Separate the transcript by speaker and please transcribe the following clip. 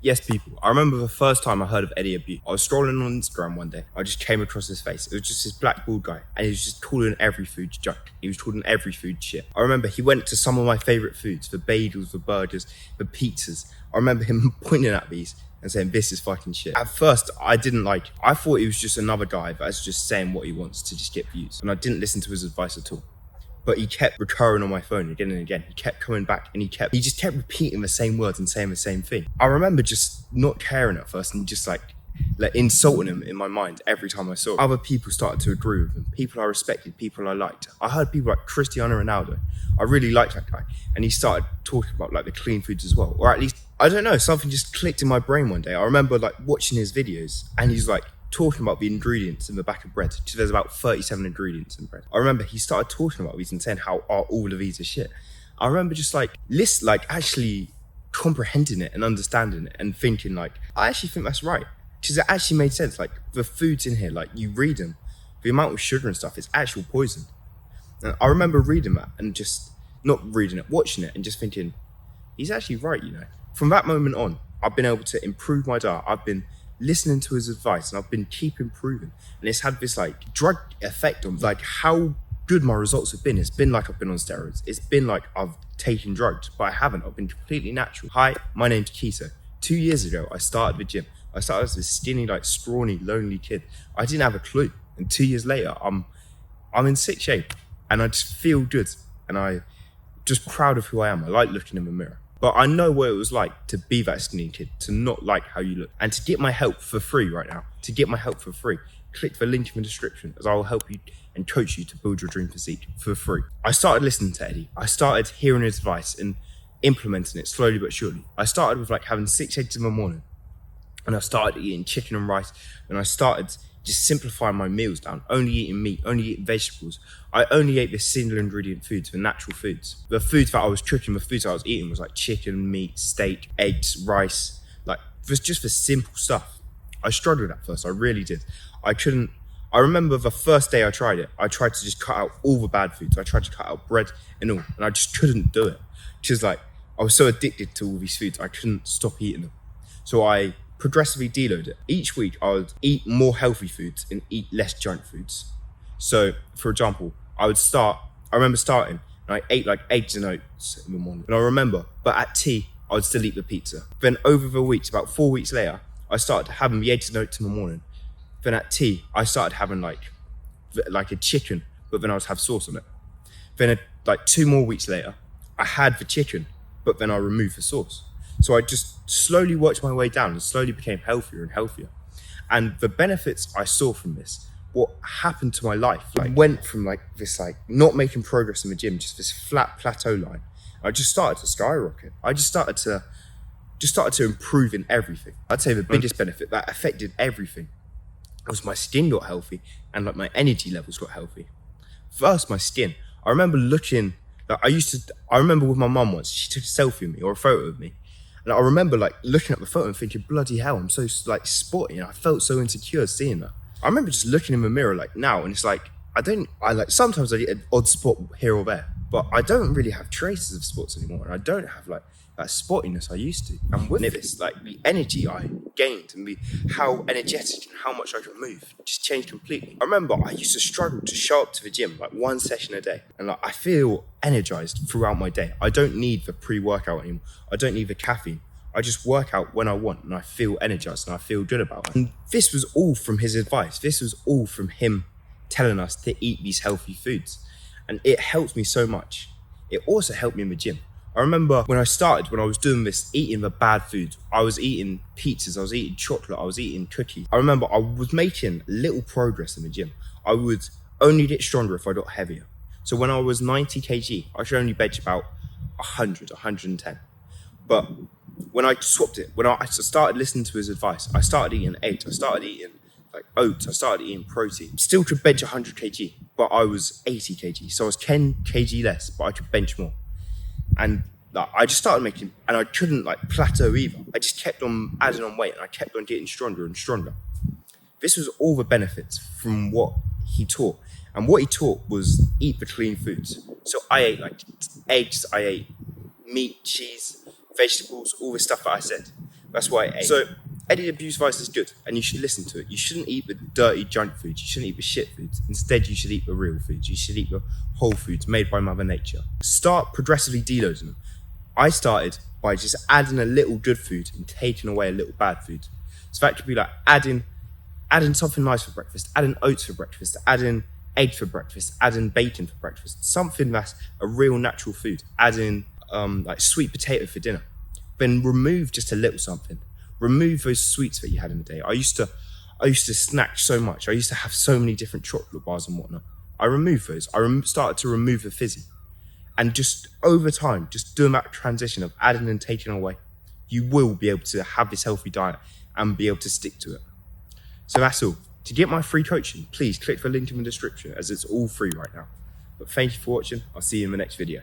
Speaker 1: Yes, people. I remember the first time I heard of Abbew. I was scrolling on Instagram one day. I just came across his face. It was just this black bald guy, and he was just calling every food junk. He was calling every food shit. I remember he went to some of my favourite foods, the bagels, the burgers, the pizzas. I remember him pointing at these and saying, "This is fucking shit." At first, I didn't like it. I thought he was just another guy that's just saying what he wants to just get views, and I didn't listen to his advice at all. But he kept recurring on my phone again and again. He kept coming back and he just kept repeating the same words and saying the same thing. I remember just not caring at first and just like insulting him in my mind every time I saw him. Other people started to agree with him. People I respected, people I liked. I heard people like Cristiano Ronaldo. I really liked that guy. And he started talking about like the clean foods as well. Or at least, I don't know, something just clicked in my brain one day. I remember like watching his videos and he's like, talking about the ingredients in the back of bread. So there's about 37 ingredients in bread. I remember he started talking about these and saying how all of these are shit. I remember just actually comprehending it and understanding it and thinking like, I actually think that's right. Because it actually made sense. Like the foods in here, like you read them, the amount of sugar and stuff is actual poison. And I remember reading that and just not reading it, watching it and just thinking, he's actually right, you know. From that moment on, I've been able to improve my diet. I've been listening to his advice and I've been keep improving, and it's had this like drug effect on like how good my results have been. It's been like I've been on steroids. It's been like I've taken drugs, but I haven't. I've been completely natural. Hi, my name's Keto. 2 years ago I started the gym. I started as this skinny, like scrawny, lonely kid. I didn't have a clue, and 2 years later I'm in sick shape and I just feel good and I'm just proud of who I am. I like looking in the mirror. But I know what it was like to be that skinny kid, to not like how you look. And to get my help for free right now, click the link in the description as I will help you and coach you to build your dream physique for free. I started listening to Eddie. I started hearing his advice and implementing it slowly but surely. I started with like having 6 eggs in the morning, and I started eating chicken and rice, and I started just simplifying my meals down, only eating meat, only eating vegetables. I only ate the single ingredient foods, the natural foods. The foods that I was cooking, the foods I was eating was like chicken, meat, steak, eggs, rice, like it was just the simple stuff. I struggled at first, I really did. I remember the first day I tried it, I tried to just cut out all the bad foods. I tried to cut out bread and all, and I just couldn't do it. Just like, I was so addicted to all these foods, I couldn't stop eating them. So I progressively deload it. Each week I would eat more healthy foods and eat less junk foods. So for example, I remember starting and I ate like eggs and oats in the morning. And I remember, but at tea, I would still eat the pizza. Then over the weeks, about 4 weeks later, I started having the eggs and oats in the morning. Then at tea, I started having like a chicken, but then I would have sauce on it. Then like 2 more weeks later, I had the chicken, but then I removed the sauce. So I just slowly worked my way down and slowly became healthier and healthier. And the benefits I saw from this, what happened to my life, like went from like this like not making progress in the gym, just this flat plateau line. I just started to skyrocket. I just started to improve in everything. I'd say the biggest benefit that affected everything was my skin got healthy and like my energy levels got healthy. First, my skin. I remember looking, like I remember with my mum once, she took a selfie of me or a photo of me. And I remember like looking at the photo and thinking, bloody hell, I'm so like spotty. And I felt so insecure seeing that. I remember just looking in the mirror like now, and it's like, sometimes I get an odd spot here or there, but I don't really have traces of spots anymore. And I don't have like that spottiness I used to. And with this, like the energy I gained and how energetic and how much I could move just changed completely. I remember I used to struggle to show up to the gym like 1 session a day, and like I feel energized throughout my day. I don't need the pre-workout anymore. I don't need the caffeine. I just work out when I want and I feel energized and I feel good about it. And this was all from his advice. This was all from him telling us to eat these healthy foods. And it helped me so much. It also helped me in the gym. I remember when I was doing this, eating the bad foods, I was eating pizzas, I was eating chocolate, I was eating cookies. I remember I was making little progress in the gym. I would only get stronger if I got heavier. So when I was 90 kg, I should only bench about 100, 110. But when I swapped it, when I started listening to his advice, I started eating eggs, I started eating like oats, I started eating protein. Still could bench 100 kg, but I was 80 kg. So I was 10 kg less, but I could bench more. And like, I just started making, and I couldn't like plateau either. I just kept on adding on weight and I kept on getting stronger and stronger. This was all the benefits from what he taught. And what he taught was eat the clean foods. So I ate like eggs, I ate meat, cheese, vegetables, all the stuff that I said. That's what I ate. So Eddie Abbew's advice is good, and you should listen to it. You shouldn't eat the dirty junk foods. You shouldn't eat the shit foods. Instead, you should eat the real foods. You should eat the whole foods made by Mother Nature. Start progressively deloading them. I started by just adding a little good food and taking away a little bad food. So that could be like adding something nice for breakfast, adding oats for breakfast, adding egg for breakfast, adding bacon for breakfast, something that's a real natural food, adding like sweet potato for dinner. Then remove just a little something. Remove those sweets that you had in the day. I used to snack so much. I used to have so many different chocolate bars and whatnot. I removed those. Started to remove the fizzy. And just over time, just doing that transition of adding and taking away, you will be able to have this healthy diet and be able to stick to it. So that's all. To get my free coaching, please click the link in the description as it's all free right now. But thank you for watching. I'll see you in the next video.